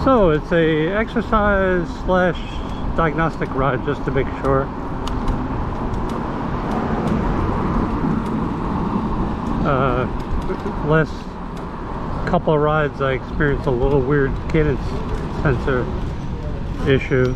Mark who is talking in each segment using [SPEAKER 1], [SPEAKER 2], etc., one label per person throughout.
[SPEAKER 1] So it's a exercise slash diagnostic ride, just to make sure. Last couple of rides I experienced a little weird cadence sensor issue.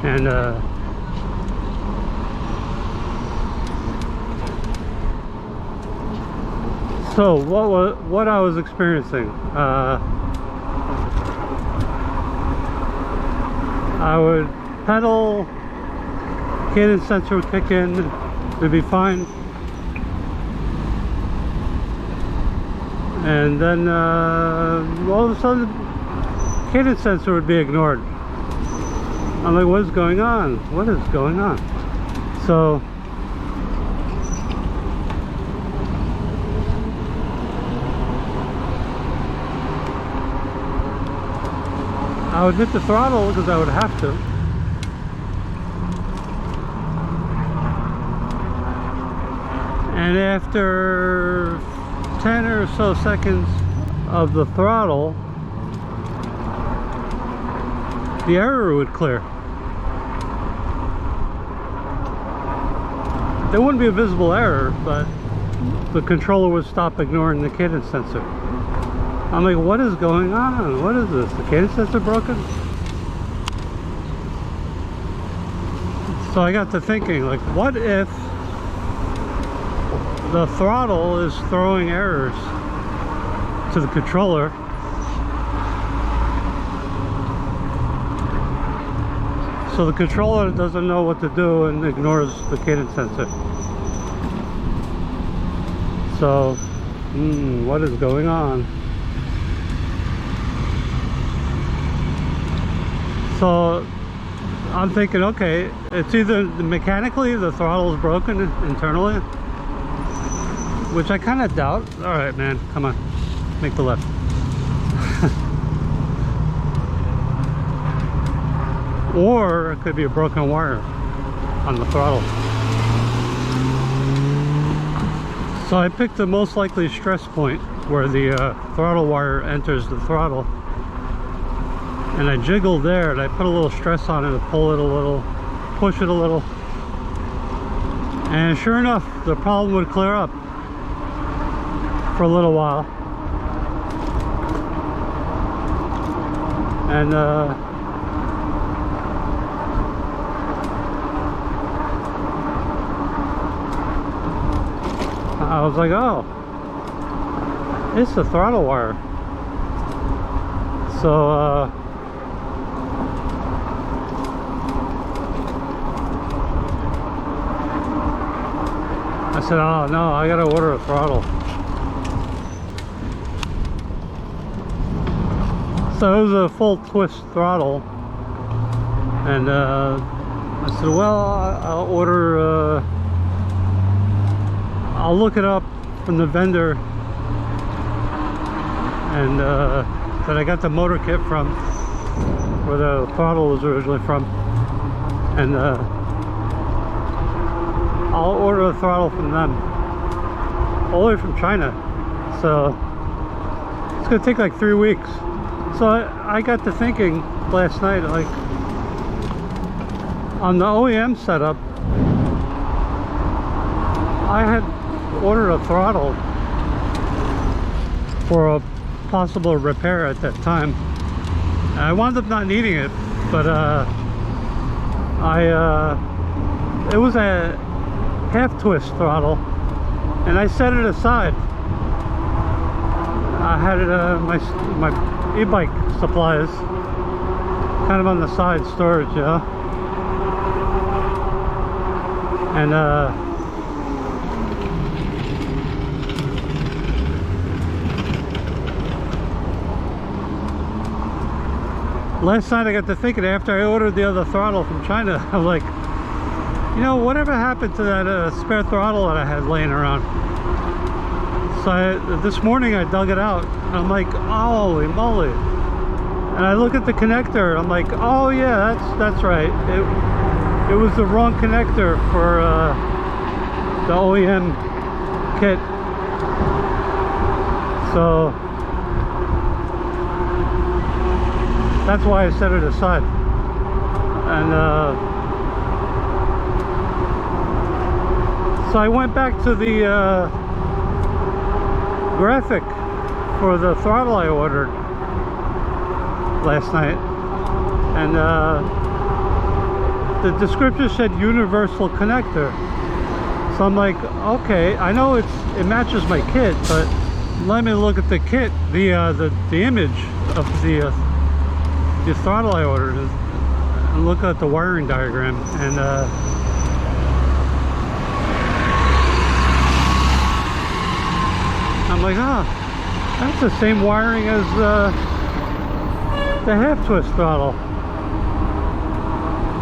[SPEAKER 1] And so what I was experiencing, I would pedal, cadence sensor would kick in, it'd be fine, and then all of a sudden cadence sensor would be ignored. I'm like, what is going on? What is going on? So I would hit the throttle because I would have to. And after 10 or so seconds of the throttle, the error would clear. There wouldn't be a visible error, but the controller would stop ignoring the cadence sensor. I'm like, what is going on? What is this? The cadence sensor broken? So I got to thinking, like, what if the throttle is throwing errors to the controller? So the controller doesn't know what to do and ignores the cadence sensor. So, what is going on? So I'm thinking, okay, it's either mechanically the throttle is broken internally, which I kind of doubt. All right, man, come on, make the left. Or it could be a broken wire on the throttle. So I picked the most likely stress point where the throttle wire enters the throttle, and I jiggled there and I put a little stress on it to pull it a little, push it a little, and sure enough the problem would clear up for a little while. And I was like, oh, it's the throttle wire. So I said, oh no, I gotta order a throttle. So it was a full twist throttle, and I said, well, I'll order, I'll look it up from the vendor, and that I got the motor kit from, where the throttle was originally from, and I'll order a throttle from them, all the way from China. So it's gonna take like 3 weeks. So I got to thinking last night, like, on the OEM setup, I had ordered a throttle for a possible repair at that time. I wound up not needing it, but it was a half twist throttle, and I set it aside. I had it my e-bike supplies kind of on the side storage, you know, and last night I got to thinking, after I ordered the other throttle from China, I'm like, you know, whatever happened to that spare throttle that I had laying around? So this morning I dug it out, and I'm like, holy moly. And I look at the connector, I'm like, oh yeah, that's right. it was the wrong connector for the OEM kit. So that's why I set it aside. And so I went back to the graphic for the throttle I ordered last night, and the description said universal connector. So I'm like, okay, I know it matches my kit, but let me look at the kit, the image of the throttle I ordered, and look at the wiring diagram, and I'm like, oh, that's the same wiring as the half twist throttle.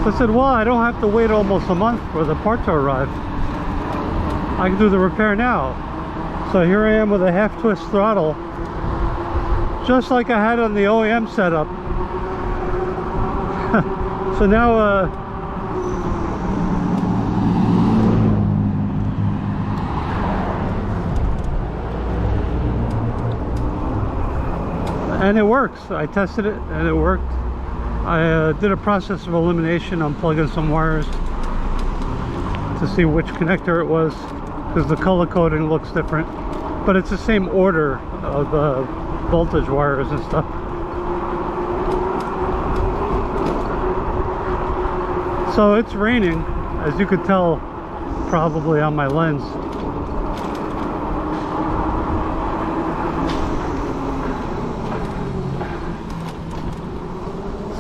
[SPEAKER 1] So I said, well, I don't have to wait almost a month for the part to arrive. I can do the repair now. So here I am with a half twist throttle, just like I had on the OEM setup. So now and it works. I tested it and it worked. I did a process of elimination, unplugging some wires to see which connector it was, because the color coding looks different, but it's the same order of voltage wires and stuff. So it's raining, as you could tell probably on my lens.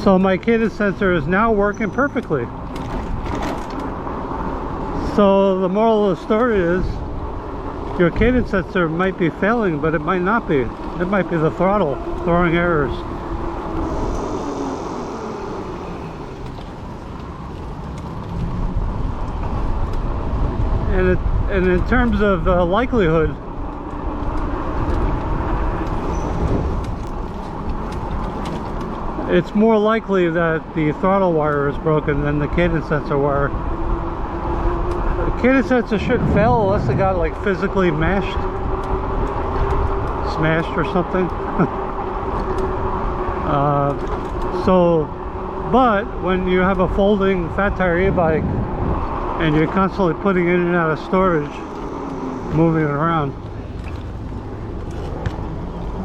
[SPEAKER 1] So my cadence sensor is now working perfectly. So the moral of the story is, your cadence sensor might be failing, but it might not be. It might be the throttle throwing errors. And in terms of likelihood, it's more likely that the throttle wire is broken than the cadence sensor wire. The cadence sensor shouldn't fail unless it got like physically smashed or something. But when you have a folding fat tire e-bike and you're constantly putting it in and out of storage, moving it around,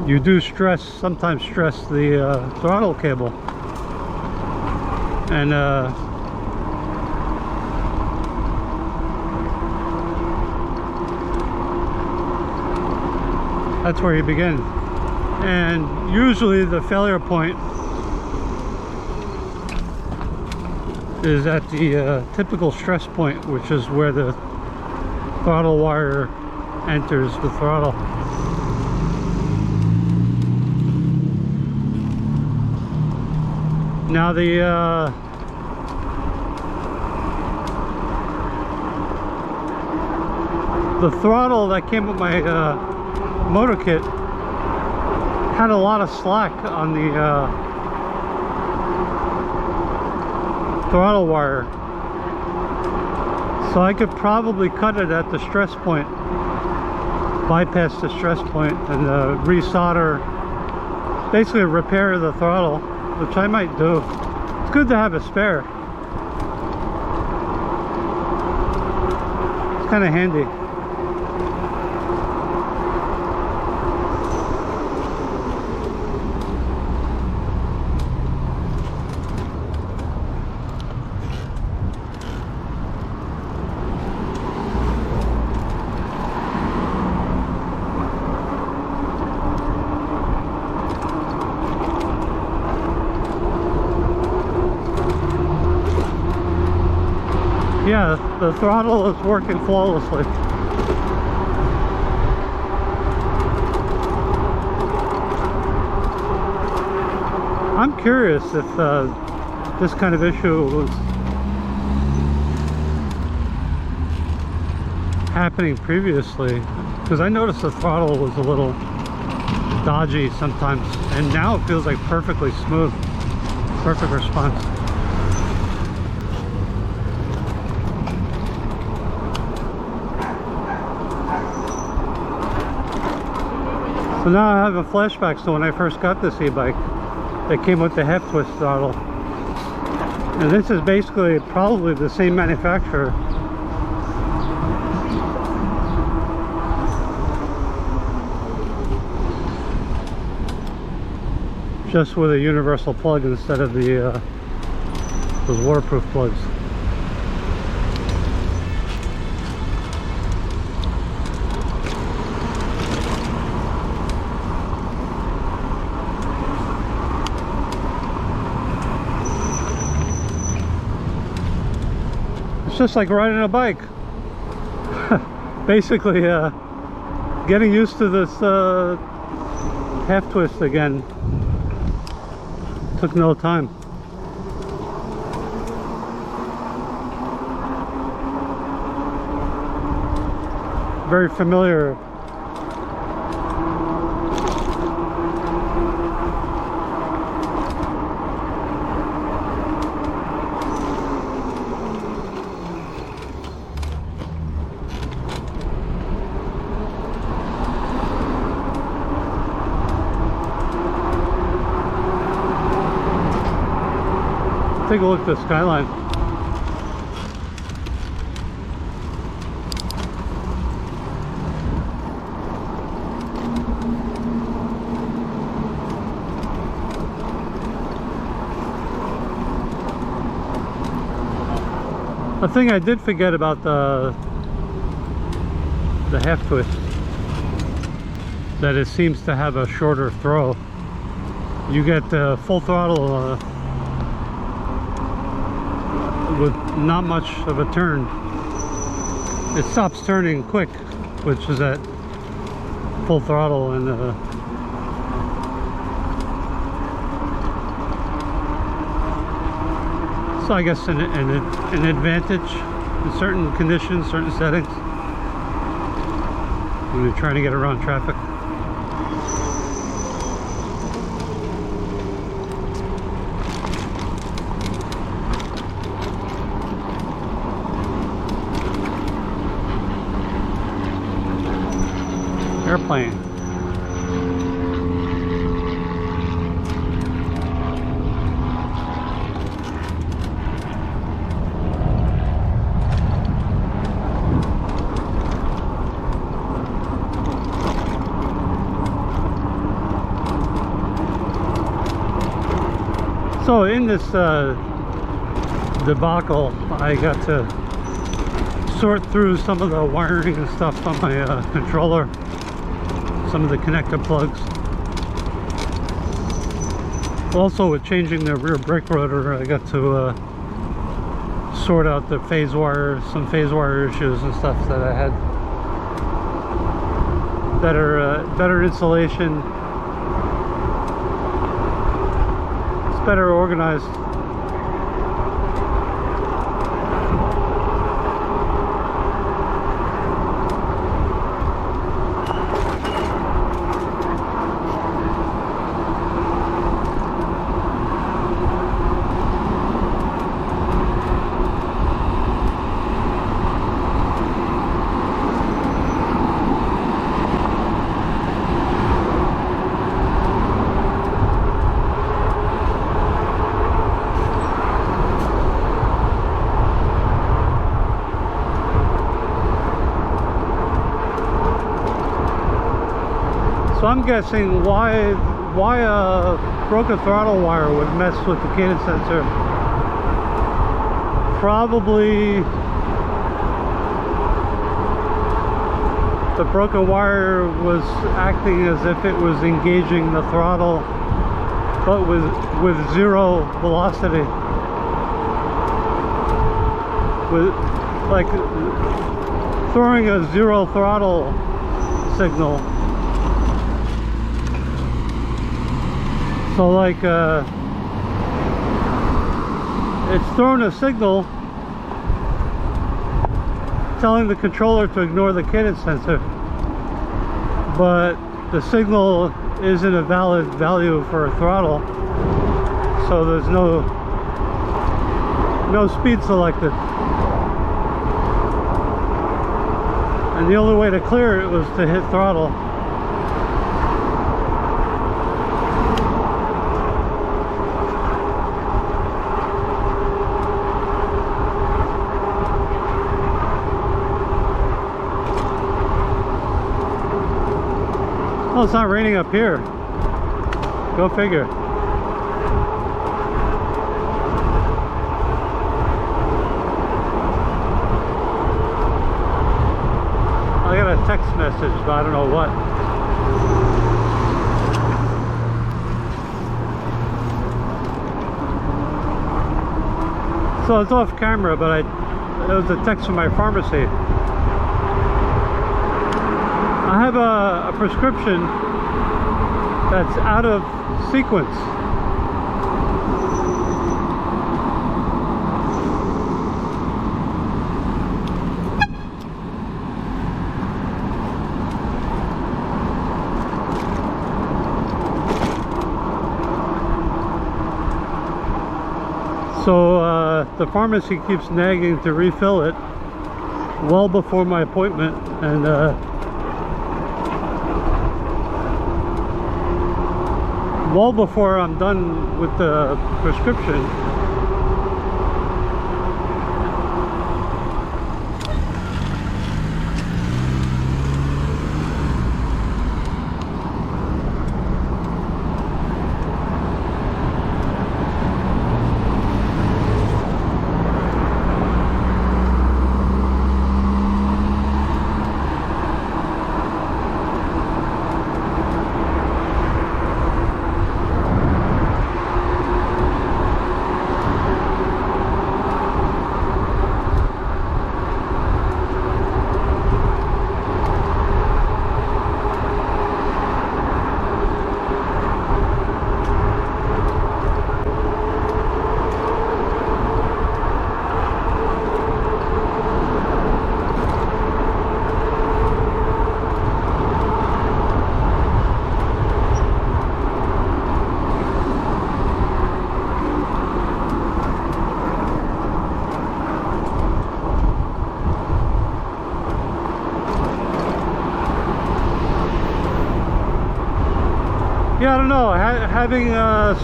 [SPEAKER 1] you do sometimes stress the throttle cable, and that's where you begin. And usually the failure point is at the typical stress point, which is where the throttle wire enters the throttle. Now the throttle that came with my motor kit had a lot of slack on the throttle wire, so I could probably cut it at the stress point, bypass the stress point, and resolder, basically repair the throttle, which I might do. It's good to have a spare. It's kind of handy. Yeah, the throttle is working flawlessly. I'm curious if this kind of issue was happening previously, because I noticed the throttle was a little dodgy sometimes, and now it feels like perfectly smooth, perfect response. So now I have a flashback to when I first got this e-bike. It came with the half twist throttle. And this is basically probably the same manufacturer. Just with a universal plug instead of the those waterproof plugs. It's just like riding a bike. Basically, getting used to this half twist again took no time. Very familiar. Take a look at the skyline. A thing I did forget about the half twist, that it seems to have a shorter throw. You get full throttle with not much of a turn. It stops turning quick, which is at full throttle, and so I guess an advantage in certain conditions, certain settings, when you're trying to get around traffic. Airplane. So in this debacle, I got to sort through some of the wiring and stuff on my controller. Some of the connector plugs. Also, with changing the rear brake rotor, I got to sort out the phase wire, some phase wire issues and stuff that I had. Better insulation. It's better organized. So I'm guessing why a broken throttle wire would mess with the cadence sensor. Probably the broken wire was acting as if it was engaging the throttle, but with zero velocity. With like throwing a zero throttle signal. So like it's throwing a signal telling the controller to ignore the cadence sensor, but the signal isn't a valid value for a throttle, so there's no speed selected, and the only way to clear it was to hit throttle. it's not raining up here. Go figure. I got a text message, but I don't know what. So it's off camera, but it was a text from my pharmacy. I have a prescription that's out of sequence. So the pharmacy keeps nagging to refill it well before my appointment, and well before I'm done with the prescription. Yeah, I don't know. Having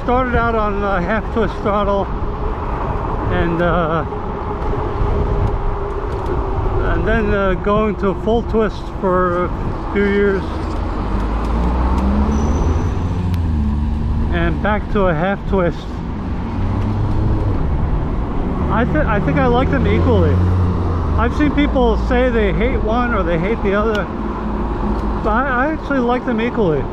[SPEAKER 1] started out on half twist throttle and then going to full twist for a few years and back to a half twist, I think I like them equally. I've seen people say they hate one or they hate the other, but I actually like them equally.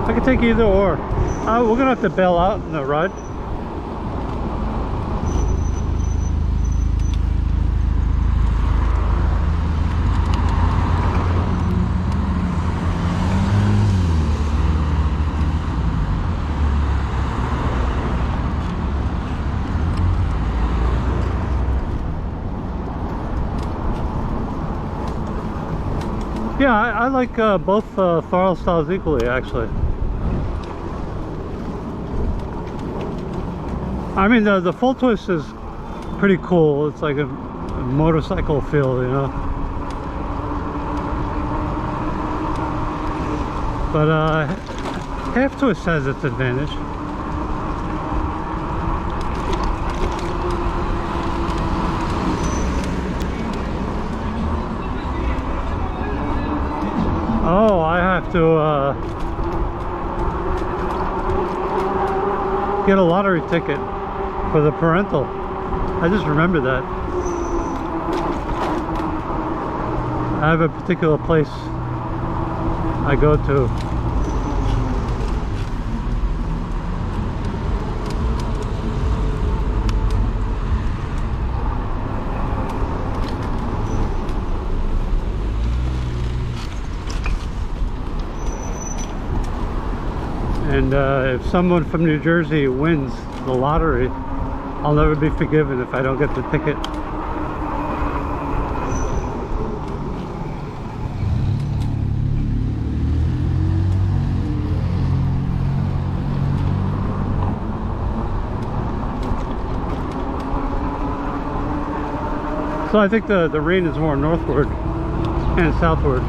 [SPEAKER 1] I can take either or. We're gonna have to bail out in the ride. Yeah, I like both throttle styles equally, actually. I mean, the full twist is pretty cool. It's like a motorcycle feel, you know. But half twist has its advantage. Oh, I have to get a lottery ticket for the parental. I just remembered that. I have a particular place I go to. And if someone from New Jersey wins the lottery, I'll never be forgiven if I don't get the ticket. So I think the rain is more northward and southward.